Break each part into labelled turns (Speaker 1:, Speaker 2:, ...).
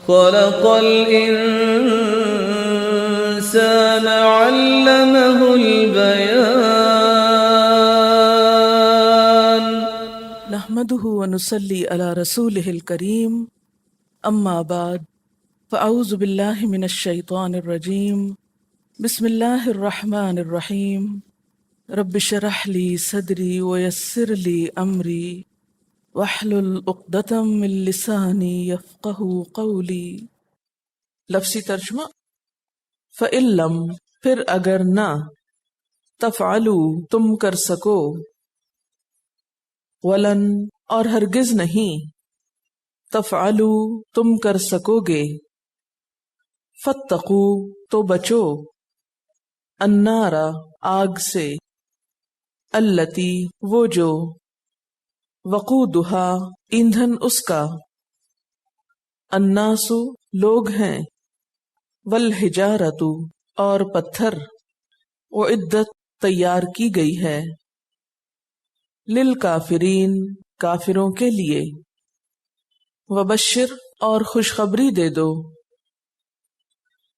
Speaker 1: خلق الإنسان علمه البيان
Speaker 2: نحمده ونصلي على رسوله الكريم اما بعد فاعوذ بالله من الشيطان الرجيم بسم الله الرحمن الرحيم رب اشرح لي صدري ويسر لي امري واحلل عقدة من لساني يفقهوا قولي۔ لفظی ترجمہ، فَإِن لَّم پھر اگر نہ، تفعلوا تم کر سکو، ولن اور ہرگز نہیں، تفعلوا تم کر سکو گے، فاتقوا تو بچو، النار آگ سے، التی وہ جو، وقودھا ایندھن اس کا، الناس لوگ ہیں، والحجارۃ اور پتھر، اعدت تیار کی گئی ہے، للکافرین کافروں کے لیے، وبشر اور خوشخبری دے دو،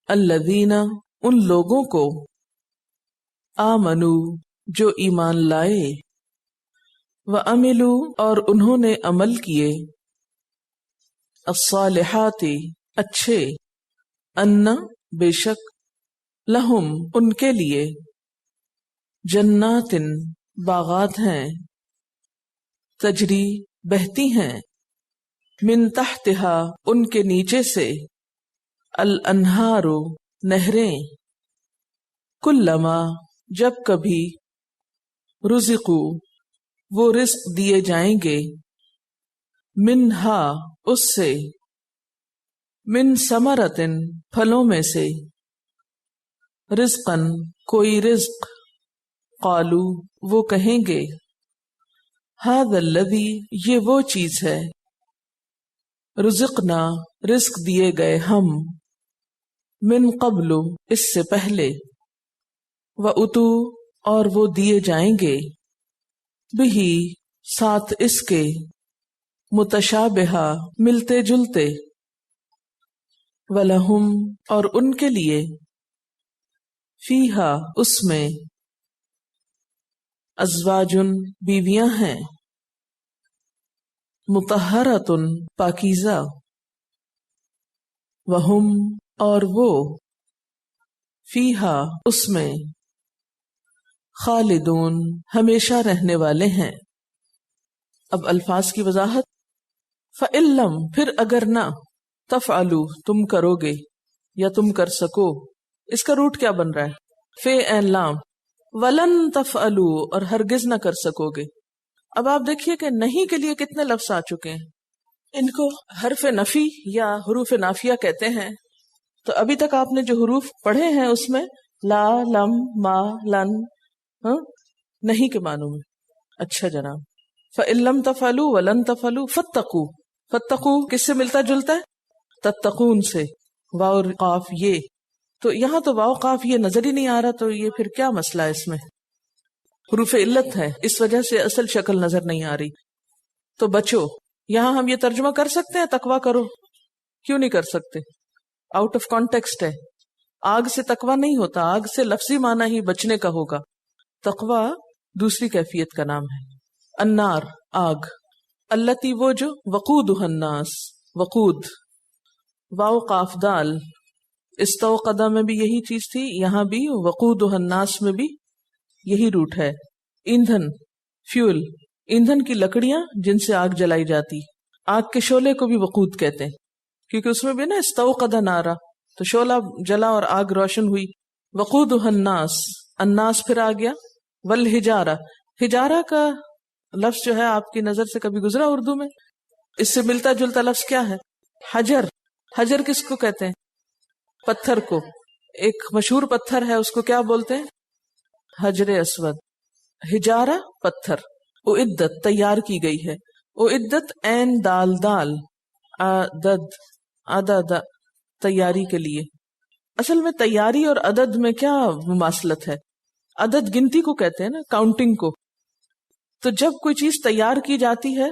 Speaker 2: الذین ان لوگوں کو، آمنو جو ایمان لائے، وعملوا اور انہوں نے عمل کیے، الصالحات اچھے، ان بے شک، لہم ان کے لیے، جنات باغات ہیں، تجری بہتی ہیں، من تحتہا ان کے نیچے سے، الانہار نہریں، کلما جب کبھی، رزقو وہ رزق دیے جائیں گے، منہا اس سے، من ثمرۃ پھلوں میں سے، رزقاً کوئی رزق، قالو وہ کہیں گے، ھذا الذی یہ وہ چیز ہے، رزقنا رزق دیے گئے ہم، من قبل اس سے پہلے، واتو اور وہ دیے جائیں گے، بہی ساتھ اس کے، متشابہا ملتے جلتے، ولہم اور ان کے لیے، فیہا اس میں، ازواجن بیویاں ہیں، مطہرۃ پاکیزہ، وہم اور وہ، فیہا اس میں، خالدون ہمیشہ رہنے والے ہیں۔ اب الفاظ کی وضاحت، فَإِن لَّم پھر اگر نہ، تفعلوا تم کرو گے یا تم کر سکو، اس کا روٹ کیا بن رہا ہے؟ فے این لام، ولن تفعلوا اور ہرگز نہ کر سکو گے۔ اب آپ دیکھیے کہ نہیں کے لیے کتنے لفظ آ چکے ہیں، ان کو حرف نفی یا حروف نافیہ کہتے ہیں۔ تو ابھی تک آپ نے جو حروف پڑھے ہیں اس میں لا، لم، ما، لن، نہیں کے معنوں میں۔ اچھا جناب، فَإِن لَّم تَفْعَلُوا وَلَن تَفْعَلُوا فَاتَّقُوا، فَاتَّقُوا کس سے ملتا جلتا ہے؟ تتقون سے، واو اور قاف یہ، تو یہاں تو واو قاف یہ نظر ہی نہیں آ رہا، تو یہ پھر کیا مسئلہ ہے اس میں؟ حروف علت ہے، اس وجہ سے اصل شکل نظر نہیں آ رہی۔ تو بچو، یہاں ہم یہ ترجمہ کر سکتے ہیں تقویٰ کرو؟ کیوں نہیں کر سکتے؟ آؤٹ آف کانٹیکسٹ ہے، آگ سے تقویٰ نہیں ہوتا، آگ سے لفظی معنی ہی بچنے کا ہوگا، تقویٰ دوسری کیفیت کا نام ہے۔ النار آگ، التی وہ جو، وقودھا الناس وقود، واو قاف دال، استوقدہ میں بھی یہی چیز تھی، یہاں بھی وقودھا الناس میں بھی یہی روٹ ہے۔ ایندھن، فیول، ایندھن کی لکڑیاں جن سے آگ جلائی جاتی، آگ کے شعلے کو بھی وقود کہتے ہیں، کیونکہ اس میں بھی نا استوقدہ نارا، تو شعلہ جلا اور آگ روشن ہوئی۔ وقودھا الناس، الناس پھر آ گیا، والحجارہ، حجارہ کا لفظ جو ہے آپ کی نظر سے کبھی گزرا اردو میں؟ اس سے ملتا جلتا لفظ کیا ہے؟ حجر۔ حجر کس کو کہتے ہیں؟ پتھر کو۔ ایک مشہور پتھر ہے، اس کو کیا بولتے ہیں؟ حجر اسود۔ حجارہ پتھر، اعدت تیار کی گئی ہے، اعدت عین دال دال، عدد عدد تیاری کے لیے۔ اصل میں تیاری اور عدد میں کیا مماثلت ہے؟ عدد گنتی کو کہتے ہیں نا، کاؤنٹنگ کو۔ تو جب کوئی چیز تیار کی جاتی ہے،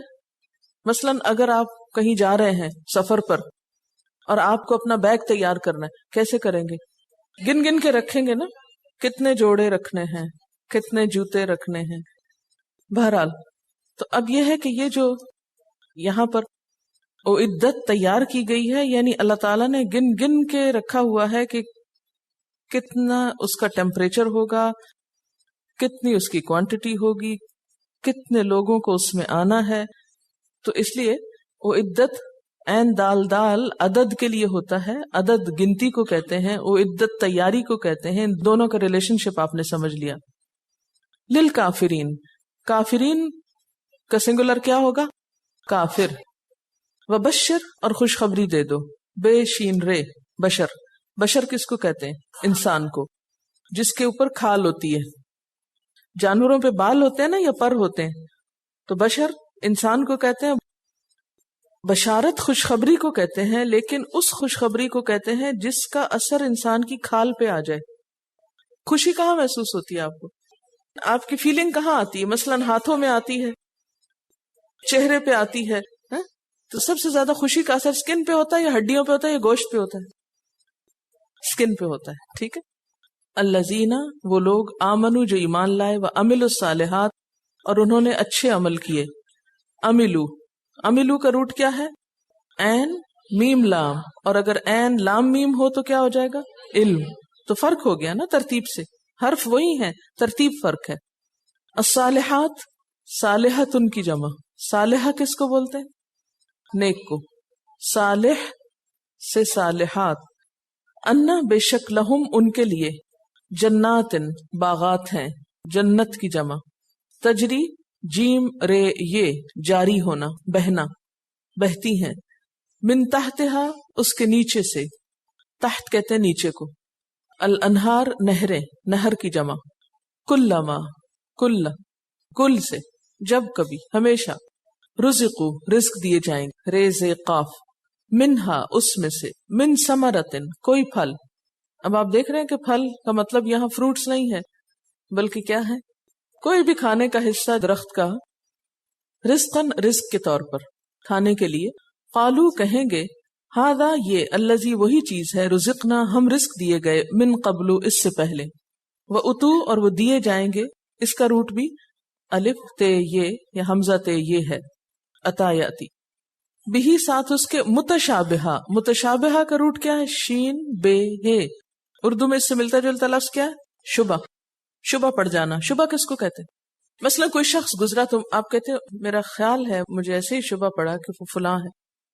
Speaker 2: مثلاً اگر آپ کہیں جا رہے ہیں سفر پر، اور آپ کو اپنا بیگ تیار کرنا ہے، کیسے کریں گے؟ گن گن کے رکھیں گے نا، کتنے جوڑے رکھنے ہیں، کتنے جوتے رکھنے ہیں. بہرحال تو اب یہ ہے کہ یہ جو یہاں پر عدت تیار کی گئی ہے، یعنی اللہ تعالیٰ نے گن گن کے رکھا ہوا ہے کہ کتنا اس کا ٹیمپریچر ہوگا، کتنی اس کی کوانٹٹی ہوگی، کتنے لوگوں کو اس میں آنا ہے. تو اس لیے وہ عدت عین دال دال عدد کے لیے ہوتا ہے، عدد گنتی کو کہتے ہیں، وہ عدت تیاری کو کہتے ہیں. ان دونوں کا ریلیشن شپ آپ نے سمجھ لیا. للکافرین، کافرین کا سنگولر کیا ہوگا؟ کافر. وبشر، اور خوشخبری دے دو. بے شین رے، بشر. بشر کس کو کہتے ہیں؟ انسان کو، جس کے اوپر کھال ہوتی ہے. جانوروں پہ بال ہوتے ہیں نا یا پر ہوتے ہیں، تو بشر انسان کو کہتے ہیں. بشارت خوشخبری کو کہتے ہیں، لیکن اس خوشخبری کو کہتے ہیں جس کا اثر انسان کی کھال پہ آ جائے. خوشی کہاں محسوس ہوتی ہے آپ کو؟ آپ کی فیلنگ کہاں آتی ہے؟ مثلاً ہاتھوں میں آتی ہے، چہرے پہ آتی ہے. تو سب سے زیادہ خوشی کا اثر سکن پہ ہوتا ہے یا ہڈیوں پہ ہوتا ہے یا گوشت پہ ہوتا ہے؟ سکن پہ ہوتا ہے. ٹھیک ہے. الذین، وہ لوگ، آمنو، جو ایمان لائے، وعملوا الصالحات، اور انہوں نے اچھے عمل کیے. عملو، عملو کا روٹ کیا ہے؟ عین میم لام، اور اگر عین لام میم ہو تو کیا ہو جائے گا؟ علم. تو فرق ہو گیا نا ترتیب سے، حرف وہی ہے، ترتیب فرق ہے. الصالحات، صالحت ان کی جمع. صالحہ کس کو بولتے ہیں؟ نیک کو. صالح سے صالحات. انا، بے شک، لہم ان کے لیے، جنات باغات ہیں، جنت کی جمع. تجری، جیم رے یہ، جاری ہونا، بہنا، بہتی ہیں. من تحتہا، اس کے نیچے سے. تحت کہتے ہیں نیچے کو. الانہار، نہریں، نہر کی جمع. کلما، کل سے، جب کبھی، ہمیشہ. رزقو، رزق دیے جائیں گے. ریز قاف. منہا، اس میں سے. من ثمرتن، کوئی پھل. اب آپ دیکھ رہے ہیں کہ پھل کا مطلب یہاں فروٹس نہیں ہے، بلکہ کیا ہے؟ کوئی بھی کھانے کا حصہ درخت کا. رزقن، رزق کے طور پر، کھانے کے لیے. قالو، کہیں گے، ہاذا، یہ، الذی، وہی چیز ہے، رزقنا، ہم رزق دیے گئے، من قبل، اس سے پہلے. واتو، اور وہ دیے جائیں گے. اس کا روٹ بھی الف تے یہ یا حمزہ تے یہ ہے. عطایاتی بھی، ساتھ اس کے. متشابہہ، متشابہہ کا روٹ کیا ہے؟ شین بے ہے. اردو میں اس سے ملتا جلتا لفظ کیا ہے؟ شبہ. شبہ پڑ جانا. شبہ کس کو کہتے ہیں؟ مثلا کوئی شخص گزرا تو آپ کہتے ہیں میرا خیال ہے، مجھے ایسے ہی شبہ پڑا کہ وہ فلاں ہے،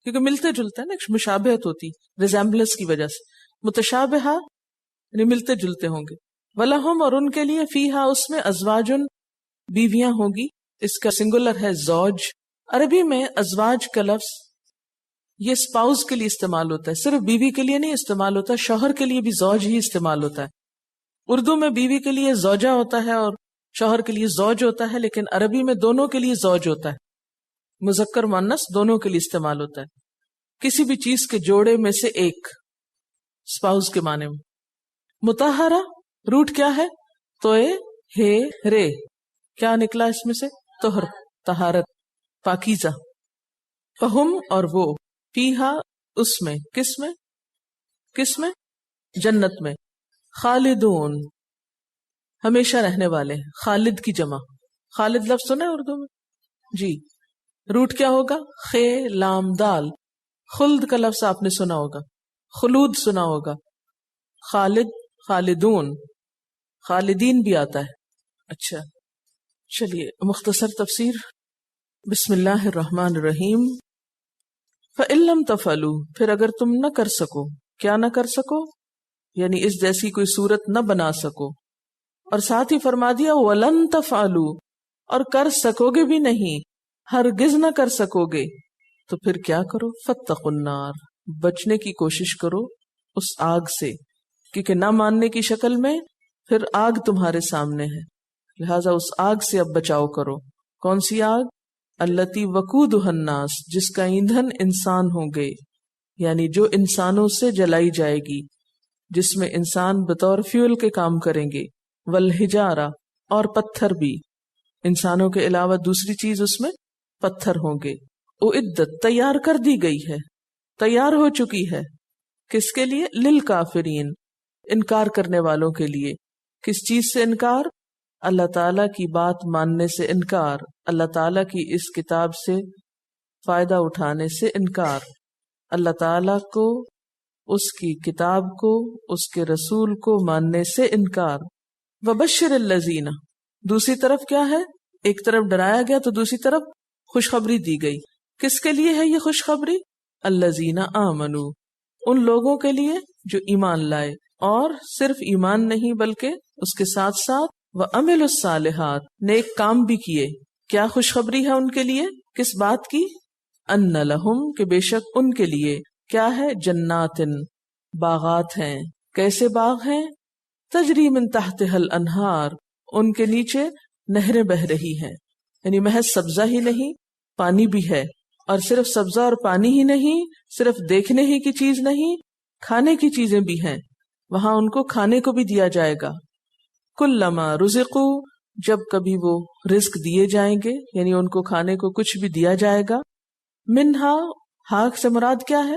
Speaker 2: کیونکہ ملتے جلتے ہیں نا، مشابہت ہوتی، ریزیمبلنس کی وجہ سے. متشابہہ یعنی ملتے جلتے ہوں گے. ولہم، اور ان کے لیے، فیہا، اس میں، ازواجن، بیویاں ہوں گی. اس کا سنگولر ہے زوج. عربی میں ازواج کا لفظ یہ اسپاؤز کے لیے استعمال ہوتا ہے، صرف بیوی کے لیے نہیں استعمال ہوتا، شوہر کے لیے بھی زوج ہی استعمال ہوتا ہے. اردو میں بیوی کے لیے زوجہ ہوتا ہے اور شوہر کے لیے زوج ہوتا ہے، لیکن عربی میں دونوں کے لیے زوج ہوتا ہے. مذکر مؤنث دونوں کے لیے استعمال ہوتا ہے. کسی بھی چیز کے جوڑے میں سے ایک، اسپاؤز کے معنی میں. مطہرہ، روٹ کیا ہے؟ توئے ہے رے، کیا نکلا اس میں سے؟ طہر، طہارت، پاکیزہ. فہم، اور وہ، فیہا، اس میں، کس میں؟ جنت میں. خالدون، ہمیشہ رہنے والے. خالد کی جمع. خالد لفظ سنا ہے اردو میں؟ جی. روٹ کیا ہوگا؟ خے لام دال. خلد کا لفظ آپ نے سنا ہوگا، خلود سنا ہوگا. خالد، خالدون، خالدین بھی آتا ہے. اچھا چلیے مختصر تفسیر. بسم اللہ الرحمن الرحیم. فَإِن لَّمْ تَفْعَلُوا، پھر اگر تم نہ کر سکو. کیا نہ کر سکو؟ یعنی اس جیسی کوئی صورت نہ بنا سکو. اور ساتھ ہی فرما دیا وَلَن تَفْعَلُوا، اور کر سکو گے بھی نہیں، ہرگز نہ کر سکو گے. تو پھر کیا کرو؟ فَاتَّقُوا النَّارَ، بچنے کی کوشش کرو اس آگ سے، کیونکہ نہ ماننے کی شکل میں پھر آگ تمہارے سامنے ہے، لہٰذا اس آگ سے اب بچاؤ کرو. کون سی آگ؟ التی وقودها الناس، جس کا ایندھن انسان ہوں گے، یعنی جو انسانوں سے جلائی جائے گی، جس میں انسان بطور فیول کے کام کریں گے. والحجارہ، اور پتھر بھی، انسانوں کے علاوہ دوسری چیز اس میں پتھر ہوں گے. اعدت، تیار کر دی گئی ہے، تیار ہو چکی ہے. کس کے لیے؟ للکافرین، انکار کرنے والوں کے لیے۔ کس چیز سے انکار؟ اللہ تعالیٰ کی بات ماننے سے انکار، اللہ تعالیٰ کی اس کتاب سے فائدہ اٹھانے سے انکار، اللہ تعالیٰ کو، اس کی کتاب کو، اس کے رسول کو ماننے سے انکار۔ وبشر الذین، دوسری طرف کیا ہے؟ ایک طرف ڈرایا گیا تو دوسری طرف خوشخبری دی گئی۔ کس کے لیے ہے یہ خوشخبری؟ الذین آمنوا، ان لوگوں کے لیے جو ایمان لائے، اور صرف ایمان نہیں بلکہ اس کے ساتھ ساتھ وعملوا الصالحات، نیک کام بھی کیے۔ کیا خوشخبری ہے ان کے لیے؟ کس بات کی؟ ان لہم، کہ بے شک ان کے لیے کیا ہے؟ جنات، باغات ہیں۔ کیسے باغ ہیں؟ تجری من تحتها الانہار، ان کے نیچے نہریں بہ رہی ہیں، یعنی محض سبزہ ہی نہیں، پانی بھی ہے، اور صرف سبزہ اور پانی ہی نہیں، صرف دیکھنے ہی کی چیز نہیں، کھانے کی چیزیں بھی ہیں، وہاں ان کو کھانے کو بھی دیا جائے گا۔ کلما رزقوا، جب کبھی وہ رزق دیے جائیں گے، یعنی ان کو کھانے کو کچھ بھی دیا جائے گا، منہا، ہاک سے مراد کیا ہے؟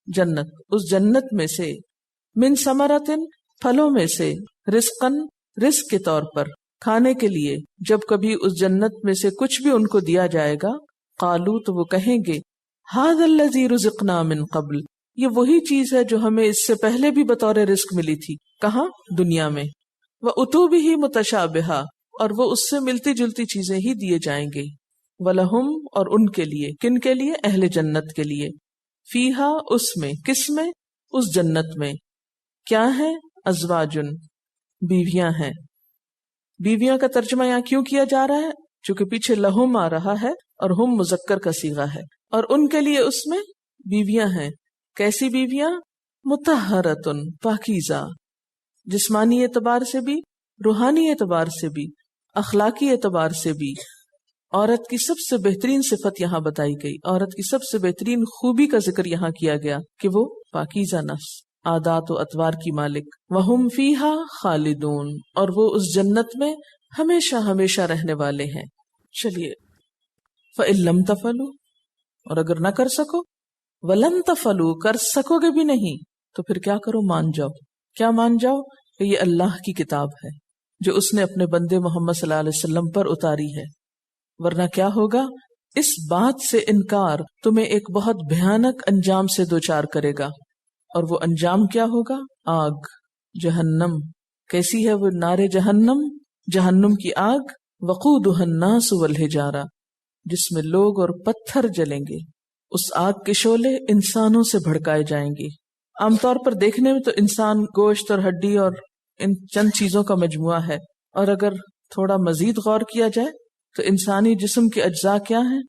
Speaker 2: جنت، اس جنت میں سے، من ثمرۃ، پھلوں میں سے، رزقن، رزق کے طور پر، کھانے کے لیے، جب کبھی اس جنت میں سے کچھ بھی ان کو دیا جائے گا، قالو، تو وہ کہیں گے، ھذا الذی رزقنا من قبل، یہ وہی چیز ہے جو ہمیں اس سے پہلے بھی بطور رزق ملی تھی۔ کہاں؟ دنیا میں۔ وَأُتُوا بِهِ مُتَشَابِهًا، اور وہ اس سے ملتی جلتی چیزیں ہی دیے جائیں گے۔ وَلَهُمْ، اور ان کے لیے، کن کے لیے؟ اہل جنت کے لیے، فیہا، اس میں، کس میں؟ اس جنت میں، کیا ہے؟ ازواجن، بیویاں ہیں۔ بیویاں کا ترجمہ یہاں کیوں کیا جا رہا ہے؟ چونکہ پیچھے لہم آ رہا ہے اور ہم مذکر کا صیغہ ہے، اور ان کے لیے اس میں بیویاں ہیں۔ کیسی بیویاں؟ مطہرۃن، پاکیزہ، جسمانی اعتبار سے بھی، روحانی اعتبار سے بھی، اخلاقی اعتبار سے بھی۔ عورت کی سب سے بہترین صفت یہاں بتائی گئی، عورت کی سب سے بہترین خوبی کا ذکر یہاں کیا گیا کہ وہ پاکیزہ نفس، عادات و اطوار کی مالک۔ وَهُمْ فِيهَا خالدون، اور وہ اس جنت میں ہمیشہ ہمیشہ رہنے والے ہیں۔ چلیے، فَإِن لَمْ تَفْعَلُوا، اور اگر نہ کر سکو، وَلَن تَفْعَلُوا، کر سکو گے بھی نہیں، تو پھر کیا کرو؟ مان جاؤ۔ کیا مان جاؤ؟ کہ یہ اللہ کی کتاب ہے جو اس نے اپنے بندے محمد صلی اللہ علیہ وسلم پر اتاری ہے، ورنہ کیا ہوگا؟ اس بات سے انکار تمہیں ایک بہت بھیانک انجام سے دوچار کرے گا، اور وہ انجام کیا ہوگا؟ آگ، جہنم۔ کیسی ہے وہ نار جہنم؟ جہنم کی آگ، وقودها الناس والحجارہ، جس میں لوگ اور پتھر جلیں گے۔ اس آگ کے شعلے انسانوں سے بھڑکائے جائیں گے۔ عام طور پر دیکھنے میں تو انسان گوشت اور ہڈی اور ان چند چیزوں کا مجموعہ ہے، اور اگر تھوڑا مزید غور کیا جائے تو انسانی جسم کے اجزاء کیا ہیں؟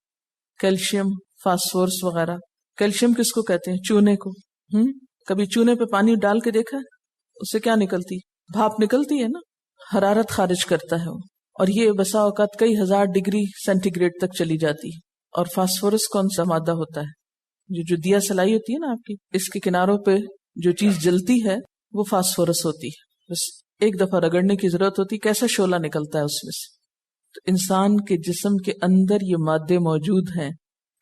Speaker 2: کیلشیم، فاسفورس وغیرہ۔ کیلشیم کس کو کہتے ہیں؟ چونے کو۔ کبھی چونے پہ پانی ڈال کے دیکھا ہے؟ اس سے کیا نکلتی؟ بھاپ نکلتی ہے نا، حرارت خارج کرتا ہے وہ، اور یہ بسا اوقات کئی ہزار ڈگری سینٹی گریڈ تک چلی جاتی ہے۔ اور فاسفورس کون سا مادہ ہوتا ہے؟ جو دیا سلائی ہوتی ہے نا آپ کی، اس کے کناروں پہ جو چیز جلتی ہے وہ فاسفورس ہوتی ہے، بس ایک دفعہ رگڑنے کی ضرورت ہوتی، کیسا شعلہ نکلتا ہے اس میں سے۔ تو انسان کے جسم کے اندر یہ مادے موجود ہیں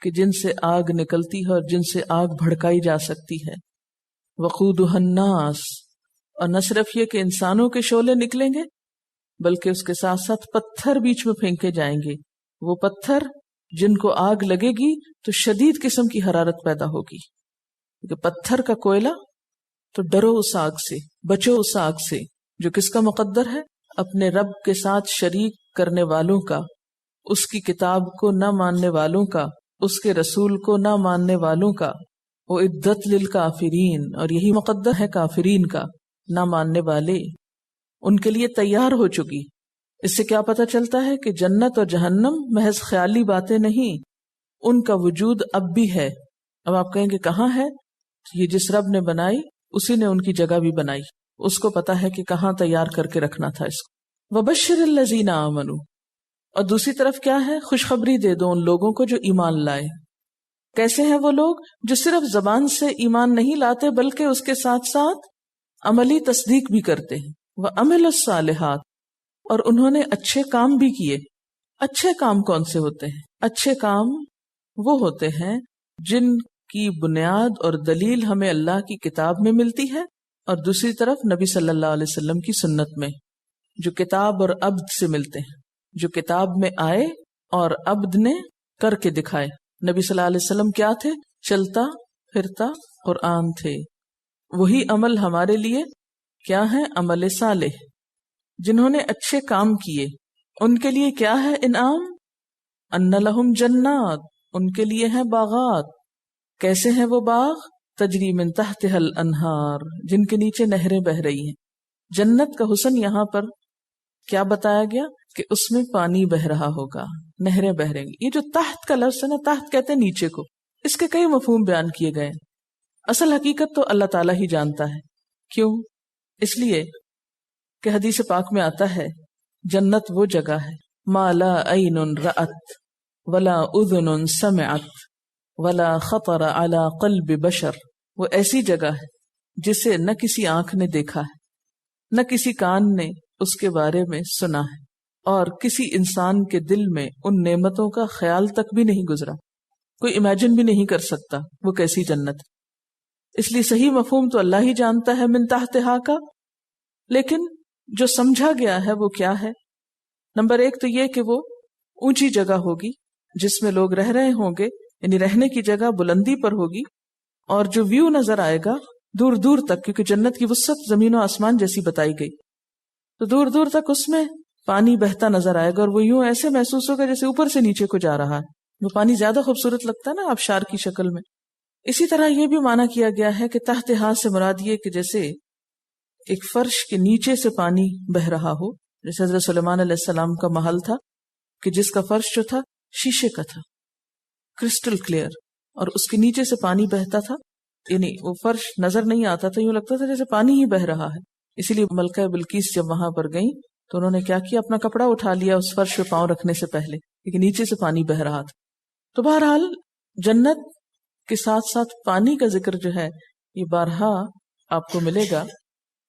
Speaker 2: کہ جن سے آگ نکلتی ہے اور جن سے آگ بھڑکائی جا سکتی ہے۔ وقودها الناس، اور نہ صرف یہ کہ انسانوں کے شعلے نکلیں گے بلکہ اس کے ساتھ ساتھ پتھر بیچ میں پھینکے جائیں گے۔ وہ پتھر جن کو آگ لگے گی تو شدید قسم کی حرارت پیدا ہوگی، کہ پتھر کا کوئلہ، تو ڈرو اس آگ سے، بچو اس آگ سے جو کس کا مقدر ہے؟ اپنے رب کے ساتھ شریک کرنے والوں کا، اس کی کتاب کو نہ ماننے والوں کا، اس کے رسول کو نہ ماننے والوں کا۔ وَعِدَّتْ لِلْكَافِرِينَ، اور یہی مقدر ہے کافرین کا، نہ ماننے والے، ان کے لیے تیار ہو چکی۔ اس سے کیا پتہ چلتا ہے کہ جنت اور جہنم محض خیالی باتیں نہیں، ان کا وجود اب بھی ہے۔ اب آپ کہیں گے کہاں ہے؟ یہ جس رب نے بنائی اسی نے ان کی جگہ بھی بنائی، اس کو پتا ہے کہ کہاں تیار کر کے رکھنا تھا اس کو۔ وَبَشِّرِ الَّذِينَ آمَنُوا، اور دوسری طرف کیا ہے؟ خوشخبری دے دو ان لوگوں کو جو ایمان لائے۔ کیسے ہیں وہ لوگ؟ جو صرف زبان سے ایمان نہیں لاتے بلکہ اس کے ساتھ ساتھ عملی تصدیق بھی کرتے ہیں۔ وَعَمِلُوا الصَّالِحَاتِ، اور انہوں نے اچھے کام بھی کیے۔ اچھے کام کون سے ہوتے ہیں؟ اچھے کام وہ ہوتے ہیں جن کی بنیاد اور دلیل ہمیں اللہ کی کتاب میں ملتی ہے اور دوسری طرف نبی صلی اللہ علیہ وسلم کی سنت میں، جو کتاب اور عبد سے ملتے ہیں، جو کتاب میں آئے اور عبد نے کر کے دکھائے۔ نبی صلی اللہ علیہ وسلم کیا تھے؟ چلتا پھرتا قرآن تھے۔ وہی عمل ہمارے لیے کیا ہے؟ عمل صالح۔ جنہوں نے اچھے کام کیے ان کے لیے کیا ہے انعام؟ ان لہم جنات، ان کے لیے ہیں باغات۔ کیسے ہیں وہ باغ؟ تجری من تحتها الانہار، جن کے نیچے نہریں بہ رہی ہیں۔ جنت کا حسن یہاں پر کیا بتایا گیا کہ اس میں پانی بہ رہا ہوگا، نہریں بہ رہی ہیں۔ یہ جو تحت کا لفظ ہے نا، تحت کہتے ہیں نیچے کو، اس کے کئی مفہوم بیان کیے گئے ہیں۔ اصل حقیقت تو اللہ تعالیٰ ہی جانتا ہے۔ کیوں؟ اس لیے کہ حدیث پاک میں آتا ہے جنت وہ جگہ ہے ما لا عین رأت ولا اذن سمعت ولا خطر على قلب بشر، وہ ایسی جگہ ہے جسے نہ کسی آنکھ نے دیکھا ہے، نہ کسی کان نے اس کے بارے میں سنا ہے، اور کسی انسان کے دل میں ان نعمتوں کا خیال تک بھی نہیں گزرا، کوئی امیجن بھی نہیں کر سکتا وہ کیسی جنت ہے۔ اس لیے صحیح مفہوم تو اللہ ہی جانتا ہے من تحتہا کا، لیکن جو سمجھا گیا ہے وہ کیا ہے؟ نمبر ایک تو یہ کہ وہ اونچی جگہ ہوگی جس میں لوگ رہ رہے ہوں گے، یعنی رہنے کی جگہ بلندی پر ہوگی، اور جو ویو نظر آئے گا دور دور تک، کیونکہ جنت کی وسعت زمین و آسمان جیسی بتائی گئی، تو دور دور تک اس میں پانی بہتا نظر آئے گا، اور وہ یوں ایسے محسوس ہوگا جیسے اوپر سے نیچے کو جا رہا ہے۔ وہ پانی زیادہ خوبصورت لگتا ہے نا آبشار کی شکل میں۔ اسی طرح یہ بھی معنی کیا گیا ہے کہ تحت ہاتھ سے مراد یہ کہ جیسے ایک فرش کے نیچے سے پانی بہ رہا ہو، جیسے حضرت سلیمان علیہ السلام کا محل تھا کہ جس کا فرش جو تھا شیشے کا تھا، کرسٹل کلیئر، اور اس کے نیچے سے پانی بہتا تھا، یعنی وہ فرش نظر نہیں آتا تھا، یوں لگتا تھا جیسے پانی ہی بہ رہا ہے۔ اسی لیے ملکہ بلقیس جب وہاں پر گئیں تو انہوں نے کیا کیا؟ اپنا کپڑا اٹھا لیا اس فرش پہ پاؤں رکھنے سے پہلے، کیونکہ نیچے سے پانی بہ رہا تھا۔ تو بہرحال جنت کے ساتھ ساتھ پانی کا ذکر جو ہے یہ بارہا آپ کو ملے گا۔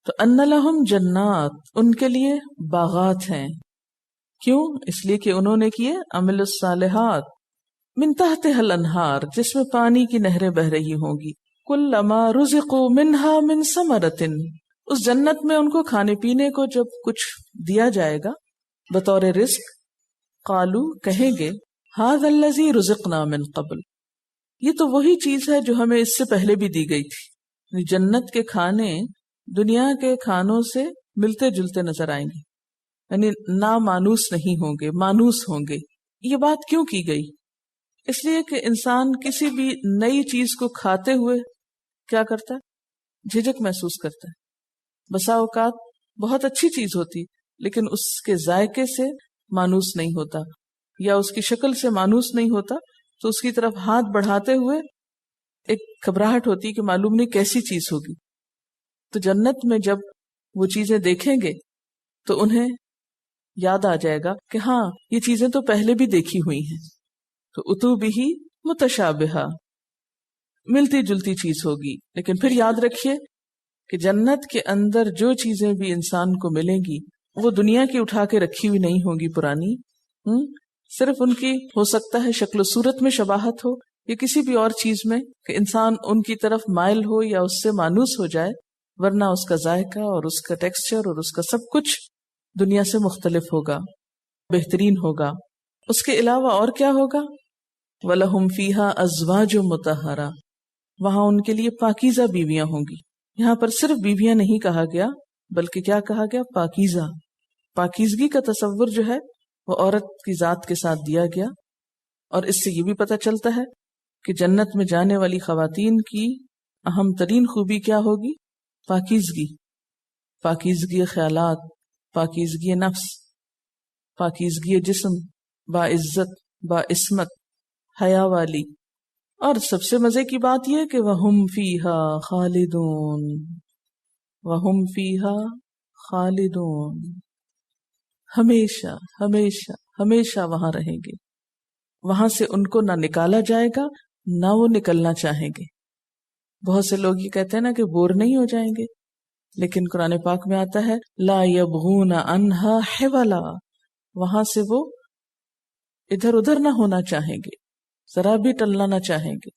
Speaker 2: تو ان لہم جنات، ان کے لیے باغات ہیں۔ کیوں؟ اس لیے کہ انہوں نے کیے عمل الصالحات، من تحتها الانہار، جس میں پانی کی نہریں بہ رہی ہوں گی، کلما رزقوا منها من ثمرۃ، اس جنت میں ان کو کھانے پینے کو جب کچھ دیا جائے گا بطور رزق، قالو، کہیں گے ھذا الذی رزقنا من قبل، یہ تو وہی چیز ہے جو ہمیں اس سے پہلے بھی دی گئی تھی۔ جنت کے کھانے دنیا کے کھانوں سے ملتے جلتے نظر آئیں گے، یعنی نامانوس نہیں ہوں گے، مانوس ہوں گے۔ یہ بات کیوں کی گئی؟ اس لیے کہ انسان کسی بھی نئی چیز کو کھاتے ہوئے کیا کرتا ہے؟ جھجک محسوس کرتا ہے۔ بسا اوقات بہت اچھی چیز ہوتی لیکن اس کے ذائقے سے مانوس نہیں ہوتا، یا اس کی شکل سے مانوس نہیں ہوتا، تو اس کی طرف ہاتھ بڑھاتے ہوئے ایک گھبراہٹ ہوتی کہ معلوم نہیں کیسی چیز ہوگی۔ تو جنت میں جب وہ چیزیں دیکھیں گے تو انہیں یاد آ جائے گا کہ ہاں یہ چیزیں تو پہلے بھی دیکھی ہوئی ہیں۔ تو اتو بھی متشابہہ، ملتی جلتی چیز ہوگی، لیکن پھر یاد رکھیے کہ جنت کے اندر جو چیزیں بھی انسان کو ملیں گی وہ دنیا کی اٹھا کے رکھی ہوئی نہیں ہوں گی پرانی، صرف ان کی ہو سکتا ہے شکل و صورت میں شباہت ہو یا کسی بھی اور چیز میں کہ انسان ان کی طرف مائل ہو یا اس سے مانوس ہو جائے، ورنہ اس کا ذائقہ اور اس کا ٹیکسچر اور اس کا سب کچھ دنیا سے مختلف ہوگا، بہترین ہوگا۔ اس کے علاوہ اور کیا ہوگا؟ وَلَهُمْ فِيهَا أَزْوَاجٌ مُطَهَّرَةٌ، وہاں ان کے لیے پاکیزہ بیویاں ہوں گی۔ یہاں پر صرف بیویاں نہیں کہا گیا بلکہ کیا کہا گیا؟ پاکیزہ۔ پاکیزگی کا تصور جو ہے وہ عورت کی ذات کے ساتھ دیا گیا، اور اس سے یہ بھی پتہ چلتا ہے کہ جنت میں جانے والی خواتین کی اہم ترین خوبی کیا ہوگی؟ پاکیزگی، پاکیزگی خیالات، پاکیزگی نفس، پاکیزگی جسم، باعزت، باعصمت، حیا والی۔ اور سب سے مزے کی بات یہ کہ وَهُمْ فِيهَا خَالِدُونَ، وَهُمْ فِيهَا خَالِدُونَ، ہمیشہ ہمیشہ ہمیشہ وہاں رہیں گے، وہاں سے ان کو نہ نکالا جائے گا نہ وہ نکلنا چاہیں گے۔ بہت سے لوگ یہ کہتے ہیں نا کہ بور نہیں ہو جائیں گے، لیکن قرآن پاک میں آتا ہے لا یبغون عنہا حولا، وہاں سے وہ ادھر ادھر نہ ہونا چاہیں گے، ذرا بھی ٹلنا نہ چاہیں گے۔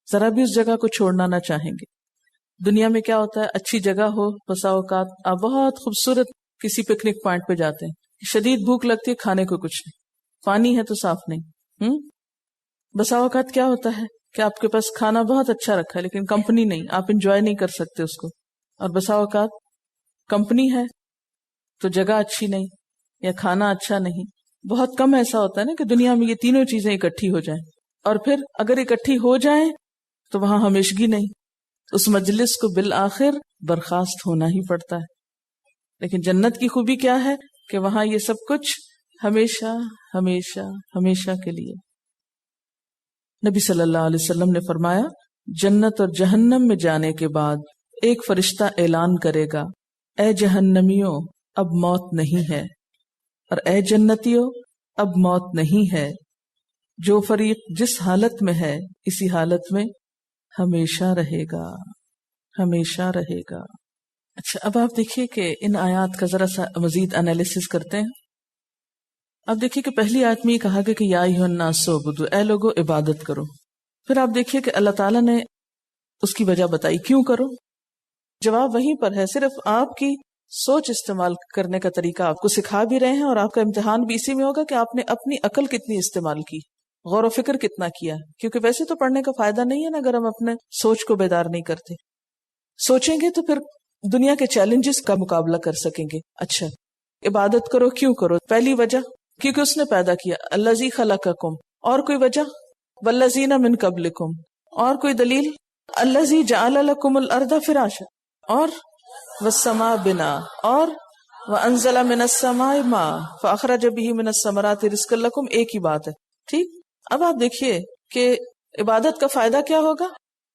Speaker 2: ذرا بھی اس جگہ کو چھوڑنا نہ چاہیں گے. دنیا میں کیا ہوتا ہے، اچھی جگہ ہو، بسا اوقات آپ بہت خوبصورت کسی پکنک پوائنٹ پہ جاتے ہیں، شدید بھوک لگتی ہے، کھانے کو کچھ نہیں، پانی ہے تو صاف نہیں. بسا اوقات کیا ہوتا ہے کہ آپ کے پاس کھانا بہت اچھا رکھا ہے لیکن کمپنی نہیں، آپ انجوائے نہیں کر سکتے اس کو. اور بسا اوقات کمپنی ہے تو جگہ اچھی نہیں یا کھانا اچھا نہیں. بہت کم ایسا ہوتا ہے نا کہ دنیا میں یہ تینوں چیزیں اکٹھی ہو جائیں، اور پھر اگر اکٹھی ہو جائیں تو وہاں ہمیشگی نہیں، اس مجلس کو بالآخر برخاست ہونا ہی پڑتا ہے. لیکن جنت کی خوبی کیا ہے کہ وہاں یہ سب کچھ ہمیشہ ہمیشہ ہمیشہ کے لیے. نبی صلی اللہ علیہ وسلم نے فرمایا، جنت اور جہنم میں جانے کے بعد ایک فرشتہ اعلان کرے گا، اے جہنمیوں اب موت نہیں ہے، اور اے جنتیوں اب موت نہیں ہے. جو فریق جس حالت میں ہے اسی حالت میں ہمیشہ رہے گا، ہمیشہ رہے گا. اچھا، اب آپ دیکھیے کہ ان آیات کا ذرا سا مزید انالیسس کرتے ہیں. اب دیکھیے کہ پہلی آیت میں یہ کہا گیا کہ یا ایھا الناس اعبدوا، اے لوگو عبادت کرو. پھر آپ دیکھیے کہ اللہ تعالیٰ نے اس کی وجہ بتائی، کیوں کرو. جواب وہیں پر ہے، صرف آپ کی سوچ استعمال کرنے کا طریقہ آپ کو سکھا بھی رہے ہیں، اور آپ کا امتحان بھی اسی میں ہوگا کہ آپ نے اپنی عقل کتنی استعمال کی، غور و فکر کتنا کیا. کیونکہ ویسے تو پڑھنے کا فائدہ نہیں ہے نا اگر ہم اپنے سوچ کو بیدار نہیں کرتے. سوچیں گے تو پھر دنیا کے چیلنجز کا مقابلہ کر سکیں گے. اچھا، عبادت کرو، کیوں کرو؟ پہلی وجہ کیونکہ اس نے پیدا کیا، الذی خلقکم. اور کوئی وجہ؟ والذین من قبلکم. اور کوئی دلیل؟ الذی جعل لکم الارض فراشا. اور والسماء بنا. اور وانزل من السماء ماء فاخرج به من الثمرات رزقا لکم. ایک ہی بات ہے، ٹھیک. اب آپ دیکھیے کہ عبادت کا فائدہ کیا ہوگا؟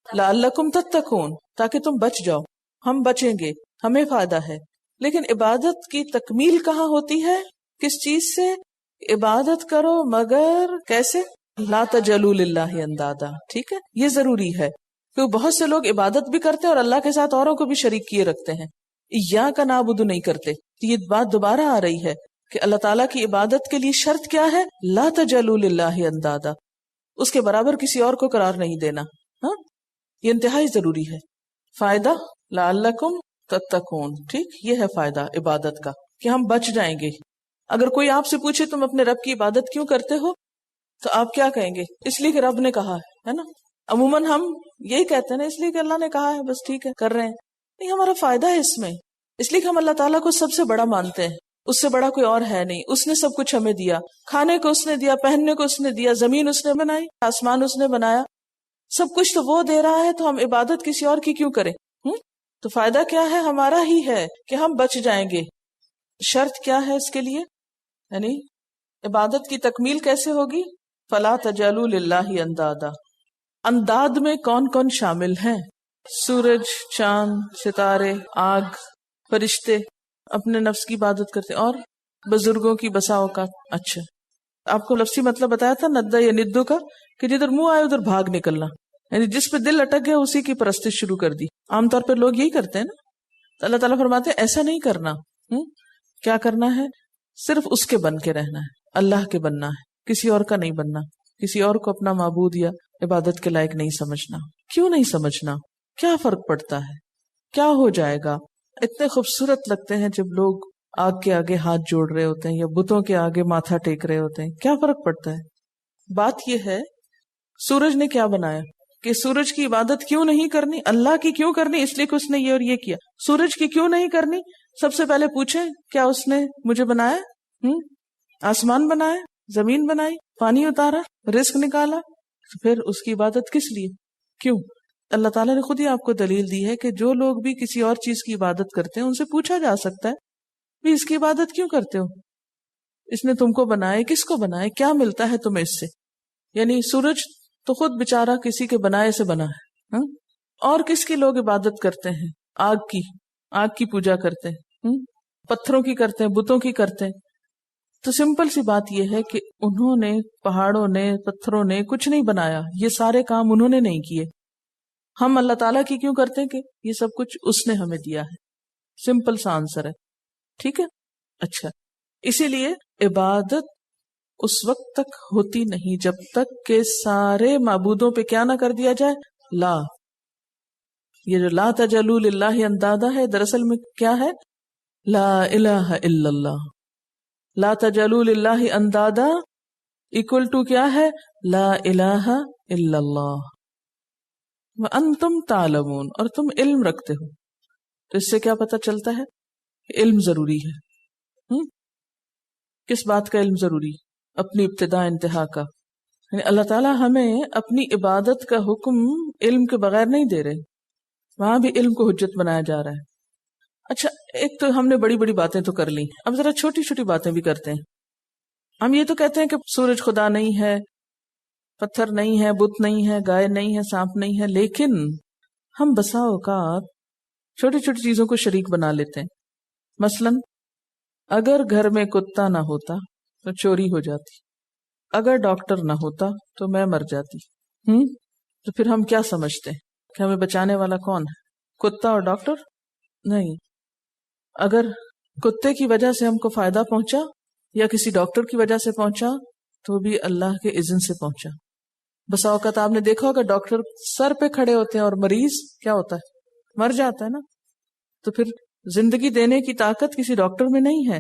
Speaker 2: لعلکم تتقون، تاکہ تم بچ جاؤ. ہم بچیں گے، ہمیں فائدہ ہے. لیکن عبادت کی تکمیل کہاں ہوتی ہے؟ کس چیز سے؟ عبادت کرو مگر کیسے؟ لا تجعلوا للہ اندادا. ٹھیک ہے، یہ ضروری ہے کیونکہ بہت سے لوگ عبادت بھی کرتے ہیں اور اللہ کے ساتھ اوروں کو بھی شریک کیے رکھتے ہیں. ایاک نعبد نہیں کرتے. یہ بات دوبارہ آ رہی ہے کہ اللہ تعالیٰ کی عبادت کے لیے شرط کیا ہے؟ لا تجعلوا للہ اندادا. اس کے برابر کسی اور کو قرار نہیں دینا. ہاں، یہ انتہائی ضروری ہے. فائدہ لعلکم تتقون. ٹھیک، یہ ہے فائدہ عبادت کا کہ ہم بچ جائیں گے. اگر کوئی آپ سے پوچھے تم اپنے رب کی عبادت کیوں کرتے ہو تو آپ کیا کہیں گے؟ اس لیے کہ رب نے کہا ہے نا. عموماً ہم یہی کہتے ہیں نا، اس لیے کہ اللہ نے کہا ہے، بس ٹھیک ہے کر رہے ہیں. نہیں، ہمارا فائدہ ہے اس میں، اس لیے کہ ہم اللہ تعالیٰ کو سب سے بڑا مانتے ہیں. اس سے بڑا کوئی اور ہے نہیں. اس نے سب کچھ ہمیں دیا، کھانے کو اس نے دیا، پہننے کو اس نے دیا، زمین اس نے بنائی، آسمان اس نے بنایا، سب کچھ تو وہ دے رہا ہے. تو ہم عبادت کسی اور کی کیوں کریں؟ تو فائدہ کیا ہے؟ ہمارا ہی ہے کہ ہم بچ جائیں گے. شرط کیا ہے اس کے لیے؟ یعنی عبادت کی تکمیل کیسے ہوگی؟ فلا تجعلوا للہ اندادا. انداد میں کون کون شامل ہیں؟ سورج، چاند، ستارے، آگ، فرشتے اپنے نفس کی عبادت کرتے، اور بزرگوں کی بسا اوقات. اچھا، آپ کو لفظی مطلب بتایا تھا ندہ یا ندو کا، کہ جدھر منہ آئے ادھر بھاگ نکلنا، یعنی جس پہ دل اٹک گیا اسی کی پرستش شروع کر دی. عام طور پہ لوگ یہی کرتے ہیں نا. تو اللہ تعالیٰ فرماتے ہیں ایسا نہیں کرنا. کیا کرنا ہے؟ صرف اس کے بن کے رہنا ہے، اللہ کے بننا ہے، کسی اور کا نہیں بننا. کسی اور کو اپنا معبود یا عبادت کے لائق نہیں سمجھنا. کیوں نہیں سمجھنا؟ کیا فرق پڑتا ہے؟ کیا ہو جائے گا؟ اتنے خوبصورت لگتے ہیں جب لوگ آگ کے آگے ہاتھ جوڑ رہے ہوتے ہیں یا بتوں کے آگے ماتھا ٹیک رہے ہوتے ہیں. کیا فرق پڑتا ہے؟ بات یہ ہے سورج نے کیا بنایا کہ سورج کی عبادت کیوں نہیں کرنی؟ اللہ کی کیوں کرنی؟ اس لیے کہ اس نے یہ اور یہ کیا. سورج کی کیوں نہیں کرنی؟ سب سے پہلے پوچھیں کیا اس نے مجھے بنایا؟ آسمان بنایا، زمین بنائی، پانی اتارا، رزق نکالا، تو پھر اس کی عبادت کس لیے؟ کیوں؟ اللہ تعالیٰ نے خود ہی آپ کو دلیل دی ہے کہ جو لوگ بھی کسی اور چیز کی عبادت کرتے ہیں ان سے پوچھا جا سکتا ہے بھی اس کی عبادت کیوں کرتے ہو؟ اس نے تم کو بنائے، کس کو بنائے، کیا ملتا ہے تمہیں اس سے؟ یعنی سورج تو خود بیچارہ کسی کے بنائے سے بنا ہے. اور کس کی لوگ عبادت کرتے ہیں؟ آگ کی. آگ کی پوجا کرتے ہیں، پتھروں کی کرتے ہیں، بتوں کی کرتے ہیں. تو سمپل سی بات یہ ہے کہ انہوں نے، پہاڑوں نے، پتھروں نے کچھ نہیں بنایا، یہ سارے کام انہوں نے نہیں کیے. ہم اللہ تعالیٰ کی کیوں کرتے ہیں کہ یہ سب کچھ اس نے ہمیں دیا ہے. سمپل سا آنسر ہے. ٹھیک ہے. اچھا، اسی لیے عبادت اس وقت تک ہوتی نہیں جب تک کہ سارے معبودوں پہ کیا نہ کر دیا جائے؟ لا، یہ جو لا تجعلوا للہ اندادا ہے دراصل میں کیا ہے؟ لا الہ الا اللہ. لا تجعلوا للہ اندادا اکول ٹو کیا ہے؟ لا الہ الا اللہ. وانتم تعلمون، اور تم علم رکھتے ہو. تو اس سے کیا پتہ چلتا ہے؟ کہ علم ضروری ہے. کس بات کا علم ضروری؟ اپنی ابتدا انتہا کا. یعنی اللہ تعالیٰ ہمیں اپنی عبادت کا حکم علم کے بغیر نہیں دے رہے، وہاں بھی علم کو حجت بنایا جا رہا ہے. اچھا، ایک تو ہم نے بڑی بڑی باتیں تو کر لی، اب ذرا چھوٹی چھوٹی باتیں بھی کرتے ہیں. ہم یہ تو کہتے ہیں کہ سورج خدا نہیں ہے، پتھر نہیں ہے، بت نہیں ہے، گائے نہیں ہے، سانپ نہیں ہے، لیکن ہم بسا اوقات چھوٹی چھوٹی چیزوں کو شریک بنا لیتے ہیں. مثلا اگر گھر میں کتا نہ ہوتا تو چوری ہو جاتی، اگر ڈاکٹر نہ ہوتا تو میں مر جاتی. تو پھر ہم کیا سمجھتے ہیں کہ ہمیں بچانے والا کون ہے؟ کتا اور ڈاکٹر؟ نہیں. اگر کتے کی وجہ سے ہم کو فائدہ پہنچا یا کسی ڈاکٹر کی وجہ سے پہنچا تو بھی اللہ کے اذن سے پہنچا. بسا اوقات آپ نے دیکھا ہوگا ڈاکٹر سر پہ کھڑے ہوتے ہیں اور مریض کیا ہوتا ہے؟ مر جاتا ہے نا. تو پھر زندگی دینے کی طاقت کسی ڈاکٹر میں نہیں ہے،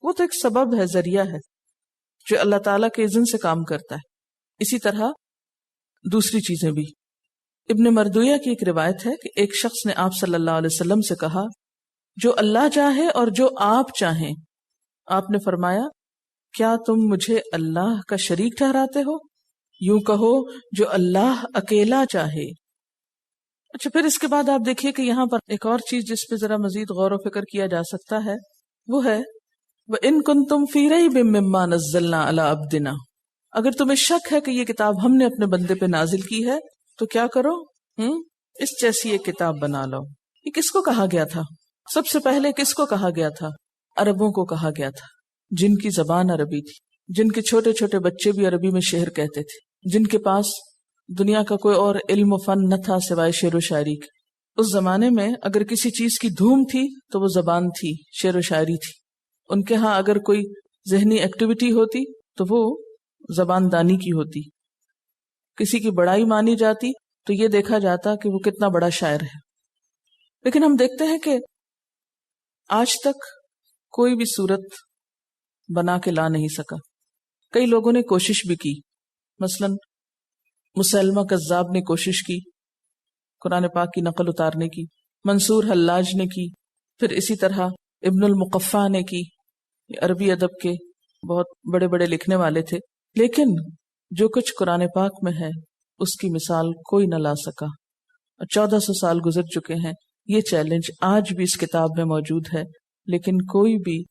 Speaker 2: وہ تو ایک سبب ہے، ذریعہ ہے جو اللہ تعالیٰ کے اذن سے کام کرتا ہے. اسی طرح دوسری چیزیں بھی. ابن مردویہ کی ایک روایت ہے کہ ایک شخص نے آپ صلی اللہ علیہ وسلم سے کہا جو اللہ چاہے اور جو آپ چاہیں. آپ نے فرمایا کیا تم مجھے اللہ کا شریک ٹھہراتے ہو؟ یوں کہو جو اللہ اکیلا چاہے. اچھا، پھر اس کے بعد آپ دیکھیے کہ یہاں پر ایک اور چیز جس پہ ذرا مزید غور و فکر کیا جا سکتا ہے، وہ ہے وَإِن كُنتُمْ فِي رَيْبٍ مِّمَّا نَزَّلْنَا عَلَىٰ عَبْدِنَا. اگر تمہیں شک ہے کہ یہ کتاب ہم نے اپنے بندے پہ نازل کی ہے تو کیا کرو؟ اس جیسی ایک کتاب بنا لو. یہ کس کو کہا گیا تھا؟ سب سے پہلے کس کو کہا گیا تھا؟ عربوں کو کہا گیا تھا، جن کی زبان عربی تھی، جن کے چھوٹے چھوٹے بچے بھی عربی میں شعر کہتے تھے، جن کے پاس دنیا کا کوئی اور علم و فن نہ تھا سوائے شعر و شاعری کے. اس زمانے میں اگر کسی چیز کی دھوم تھی تو وہ زبان تھی، شعر و شاعری تھی. ان کے ہاں اگر کوئی ذہنی ایکٹیویٹی ہوتی تو وہ زبان دانی کی ہوتی. کسی کی بڑائی مانی جاتی تو یہ دیکھا جاتا کہ وہ کتنا بڑا شاعر ہے. لیکن ہم دیکھتے ہیں کہ آج تک کوئی بھی صورت بنا کے لا نہیں سکا. کئی لوگوں نے کوشش بھی کی، مثلا مسلمہ کذاب نے کوشش کی قرآن پاک کی نقل اتارنے کی، منصور حلاج نے کی، پھر اسی طرح ابن المقفع نے کی. یہ عربی ادب کے بہت بڑے بڑے لکھنے والے تھے. لیکن جو کچھ قرآن پاک میں ہے اس کی مثال کوئی نہ لا سکا. 1400 سال گزر چکے ہیں، یہ چیلنج آج بھی اس کتاب میں موجود ہے، لیکن کوئی بھی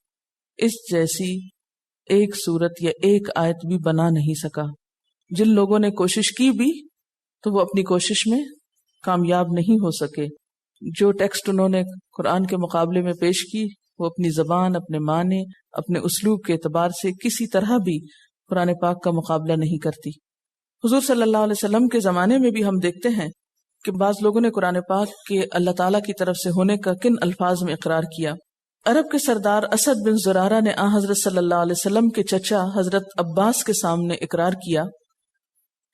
Speaker 2: اس جیسی ایک صورت یا ایک آیت بھی بنا نہیں سکا. جن لوگوں نے کوشش کی بھی تو وہ اپنی کوشش میں کامیاب نہیں ہو سکے. جو ٹیکسٹ انہوں نے قرآن کے مقابلے میں پیش کی وہ اپنی زبان، اپنے معنی، اپنے اسلوب کے اعتبار سے کسی طرح بھی قرآن پاک کا مقابلہ نہیں کرتی. حضور صلی اللہ علیہ وسلم کے زمانے میں بھی ہم دیکھتے ہیں کہ بعض لوگوں نے قرآن پاک کے اللہ تعالیٰ کی طرف سے ہونے کا کن الفاظ میں اقرار کیا. عرب کے سردار اسد بن زرارہ نے حضرت صلی اللہ علیہ وسلم کے چچا حضرت عباس کے سامنے اقرار کیا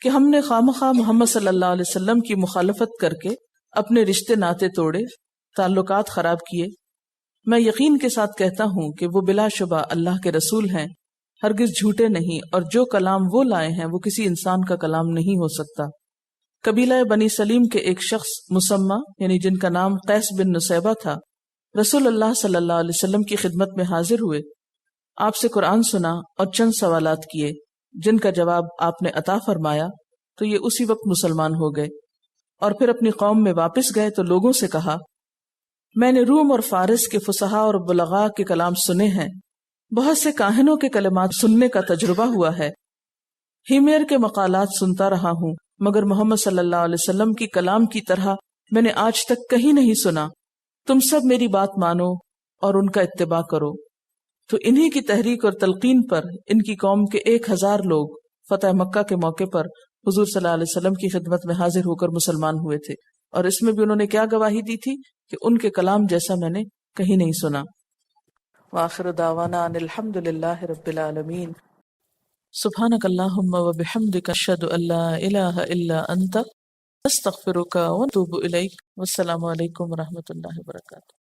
Speaker 2: کہ ہم نے خواہ محمد صلی اللہ علیہ وسلم کی مخالفت کر کے اپنے رشتے ناطے توڑے، تعلقات خراب کیے. میں یقین کے ساتھ کہتا ہوں کہ وہ بلا شبہ اللہ کے رسول ہیں، ہرگز جھوٹے نہیں، اور جو کلام وہ لائے ہیں وہ کسی انسان کا کلام نہیں ہو سکتا. قبیلہ بنی سلیم کے ایک شخص مسمہ یعنی جن کا نام قیس بن نصیبہ تھا، رسول اللہ صلی اللہ علیہ وسلم کی خدمت میں حاضر ہوئے، آپ سے قرآن سنا اور چند سوالات کیے جن کا جواب آپ نے عطا فرمایا تو یہ اسی وقت مسلمان ہو گئے. اور پھر اپنی قوم میں واپس گئے تو لوگوں سے کہا میں نے روم اور فارس کے فصحاء اور بلغاء کے کلام سنے ہیں، بہت سے کاہنوں کے کلمات سننے کا تجربہ ہوا ہے، ہیمیر کے مقالات سنتا رہا ہوں، مگر محمد صلی اللہ علیہ وسلم کی کلام کی طرح میں نے آج تک کہیں نہیں سنا. تم سب میری بات مانو اور ان کا اتباع کرو. تو انہی کی تحریک اور تلقین پر ان کی قوم کے 1000 لوگ فتح مکہ کے موقع پر حضور صلی اللہ علیہ وسلم کی خدمت میں حاضر ہو کر مسلمان ہوئے تھے. اور اس میں بھی انہوں نے کیا گواہی دی تھی کہ ان کے کلام جیسا میں نے کہیں نہیں سنا. وآخر دعوانا ان الحمد للہ رب العالمین. سبحانک اللہم و بحمدک اشہد ان لا الہ الا انت نستغفرک ونتوب الیک۔ والسلام علیکم ورحمۃ اللہ وبرکاتہ۔